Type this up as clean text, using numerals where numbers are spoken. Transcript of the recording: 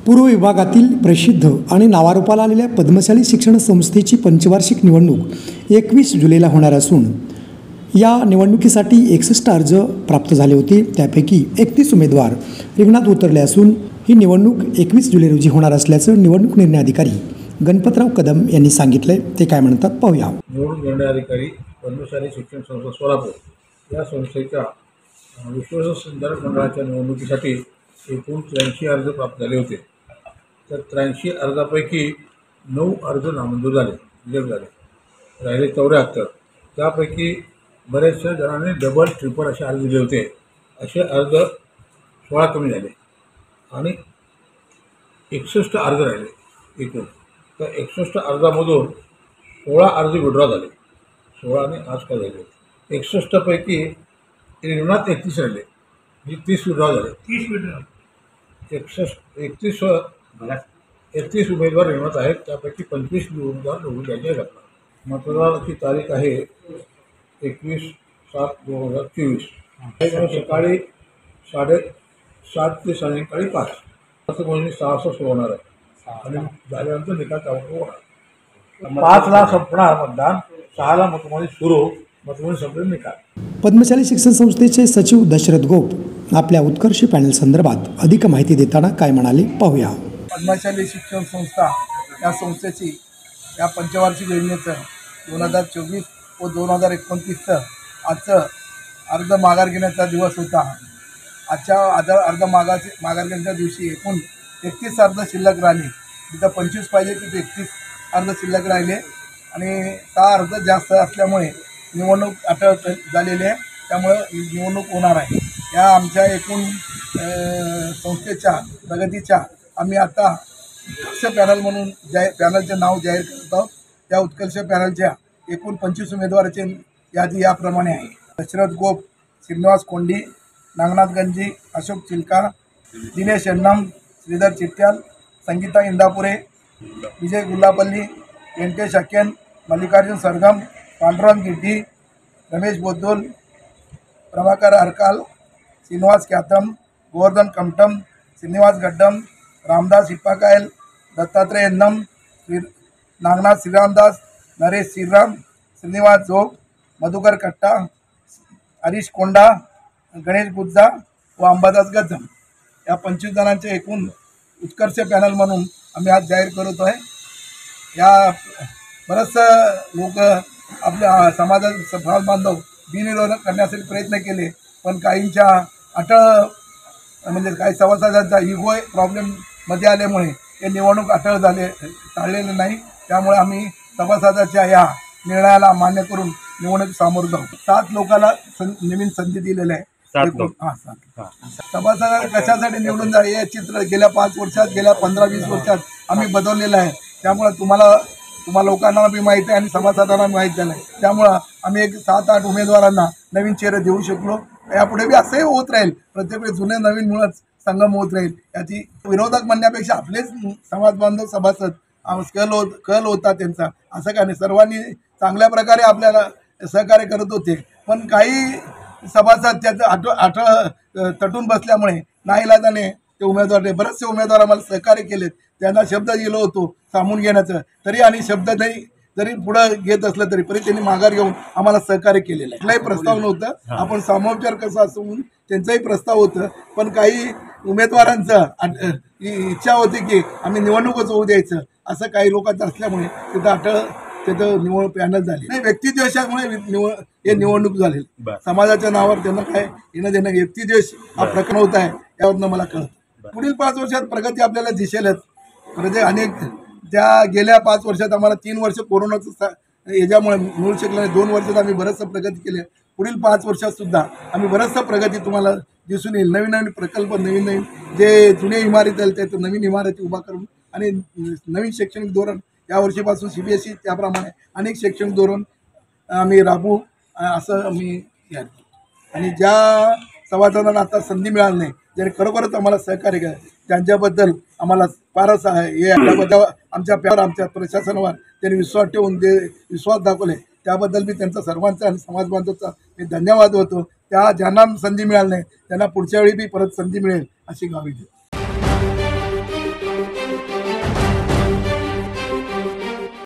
पूर्व विभागातील प्रसिद्ध आणि नावारूपाला आलेल्या पद्मशाली शिक्षण संस्थेची पंचवार्षिक निवडणूक 21 जुलैला होणार असून या निवडणुकीसाठी 61 अर्ज प्राप्त झाले होते। त्यापैकी 31 उमेदवार रिंगणात उतरले असून ही निवडणूक 21 जुलै रोजी होणार असल्याचं निवडणूक निर्णय अधिकारी गणपतराव कदम यांनी सांगितले। ते काय म्हणतात पाहूया। निवडणूक निर्णय अधिकारी पद्मशाली शिक्षण संस्था सोलापूर या संस्थेच्या विश्वाससंधारक मंडळाच्या निवडणुकीसाठी एकूण 83 अर्ज प्राप्त झाले होते। तर 83 अर्जापैकी 9 अर्ज नामंजूर झाले, रिजेक्ट झाले, राहिले 74। त्यापैकी बऱ्याचशा जणांनी डबल ट्रिपल असे अर्ज दिले होते। असे अर्ज 16 कमी झाले आणि 61 अर्ज राहिले एकूण। तर 61 अर्जामधून 16 अर्ज विड्रॉ झाले, 16 आणि 8 का झाले। 61 पैकी रिंगणात 31 राहिले, म्हणजे 30 विड्रॉ झाले। 30 विड्रॉ 31 उमेदवार रिंगणात आहेत। त्यापैकी 25 उमेदवार निवडून द्यायचे आहेत। मतदानाची तारीख आहे 21/7/2024। सकाळी 7:30 ते सायंकाळी 5 असं म्हणजे 6 वाजता सुरू होणार आहे आणि झाल्यानंतर निकाल ताबडतोब होणार। 5ला संपणार मतदान, 6ला मतमोजणी सुरू, मतमोजणी संपली निकाल। पद्मशाली शिक्षण संस्थेचे सचिव दशरथ गोप आपल्या उत्कर्ष पॅनल संदर्भात अधिक माहिती देताना काय म्हणाले पाहूया। पद्मशाली शिक्षण संस्था या संस्थेची या पंचवार्षिक योजनेचं 2024 व 2029चं आजचं अर्ज माघार घेण्याचा दिवस होता। आजच्या अर्ज माघार घेण्याच्या दिवशी एकूण 31 अर्ज शिल्लक राहिले। तिथं 25 पाहिजे तिथे 31 अर्ज शिल्लक राहिले आणि 6 अर्ज जास्त असल्यामुळे निवडणूक अटळ झालेली आहे। त्यामुळे निवडणूक होणार आहे। या आमच्या एकूण संस्थेच्या प्रगतीच्या आम्ही आता उत्कर्ष पॅनल म्हणून पॅनलचे नाव जाहीर करत आहोत। त्या उत्कर्ष पॅनलच्या एकूण 25 उमेदवाराची यादी याप्रमाणे आहे। दशरथ गोप, श्रीनिवास कोंडी, नागनाथ गंजी, अशोक चिलका, दिनेश यन्नम, श्रीधर चिट्याल, संगीता इंदापुरे, विजय गुल्लापल्ली, व्यंकटेश अक्केन, मल्लिकार्जुन सरगम, पांडुरंग गिड्डी, रमेश बोद्दोल, प्रभाकर अरकाल, श्रीनिवास ख्यातम, गोवर्धन कमटम, श्रीनिवास गड्डम, रामदास हिप्पाकायल, दत्तात्रय यन्नम, नागनाथ श्रीरामदास, नरेश श्रीराम, श्रीनिवास जोग, मधुकर कट्टा, हरीश कोंडा, गणेश गुज्जा व अंबादास गज्जम या 25 जणांचे एकूण उत्कर्ष पॅनल म्हणून आम्ही आज जाहीर करत आहे। या बरेचसे लोक आपल्या समाज बांधव बिनविरोध करण्यासाठी प्रयत्न केले, पण काहींच्या अटळ म्हणजे काही सभासदांचा इगो प्रॉब्लेममध्ये आल्यामुळे हे निवडणूक अटळ टाळलेले नाही। त्यामुळे आम्ही सभासदाच्या या निर्णयाला मान्य करून निवडणूक सामोरं जाऊ। 7 लोकांना नवीन संधी दिलेली आहे। 7 सभासदांना कशासाठी निवडून जा हे चित्र गेल्या 5 वर्षात, गेल्या 15-20 वर्षात आम्ही बदललेलं आहे। त्यामुळे तुम्हा लोकांना बी माहिती आहे आणि सभासदांना माहीत झालं आहे। त्यामुळं आम्ही एक 7-8 उमेदवारांना नवीन चेहरे देऊ शकलो। यापुढे बी असंही होत राहील, प्रत्येक वेळी जुने नवीन मुळंच संगम होत राहील। याची विरोधक म्हणण्यापेक्षा आपलेच समाज बांधव सभासद कल होता त्यांचा, असं काय नाही। सर्वांनी चांगल्या प्रकारे आपल्याला सहकार्य करत होते, पण काही सभासद त्याचं अटळ तटून बसल्यामुळे नाईलाजाने ते उमेदवार बरेचसे उमेदवार आम्हाला सहकार्य केलेत। त्यांना शब्द दिलो होतो सामून घेण्याचं, तरी आणि शब्द जरी पुढं घेत असलं तरी त्यांनी माघार घेऊन आम्हाला सहकार्य केलेलं आहे। कुठलाही प्रस्ताव नव्हतं, आपण सामोपचार कसा असून त्यांचाही प्रस्ताव होतं, पण काही उमेदवारांचं इच्छा होती की आम्ही निवडणूकच होऊ द्यायचं, असं काही लोकांचं असल्यामुळे तिथं निवड पॅनल झाली नाही। व्यक्तिद्वेषामुळे हे निवडणूक झाली। समाजाच्या नावावर त्यांना काय येणं देणं, व्यक्तिद्वेष हा प्रकरण होत आहे यावरनं मला कळतं। पुढील 5 वर्षात प्रगती आपल्याला दिसेलच। म्हणजे अनेक त्या गेल्या 5 वर्षात आम्हाला 3 वर्ष कोरोनाचं याच्यामुळे मिळू शकलं नाही। 2 वर्षात आम्ही बरंचसं प्रगती केली आहे। पुढील 5 वर्षात सुद्धा आम्ही बरंचसं प्रगती तुम्हाला दिसून येईल। नवीन प्रकल्प, नवीन जे जुने इमारती आहेत त्या नवीन इमारती उभा करून आणि नवीन शैक्षणिक धोरण यावर्षीपासून CBSE त्याप्रमाणे अनेक शैक्षणिक धोरण आम्ही राबवू असं मी आणि ज्या सभासदांना आता संधी मिळाली नाही, ज्याने खरोखरच आम्हाला सहकार्य केलं, त्यांच्याबद्दल आम्हाला फारच हे त्याबद्दल आमच्या प्रशासनावर त्यांनी विश्वास ठेवून जे विश्वास दाखवले त्याबद्दल मी त्यांचा सर्वांचा आणि समाज बांधवांचा मी धन्यवाद होतो। ज्यांना संधी मिळाली नाही त्यांना पुढच्या वेळी बी परत संधी मिळेल अशी ग्वाही देतो। आहे.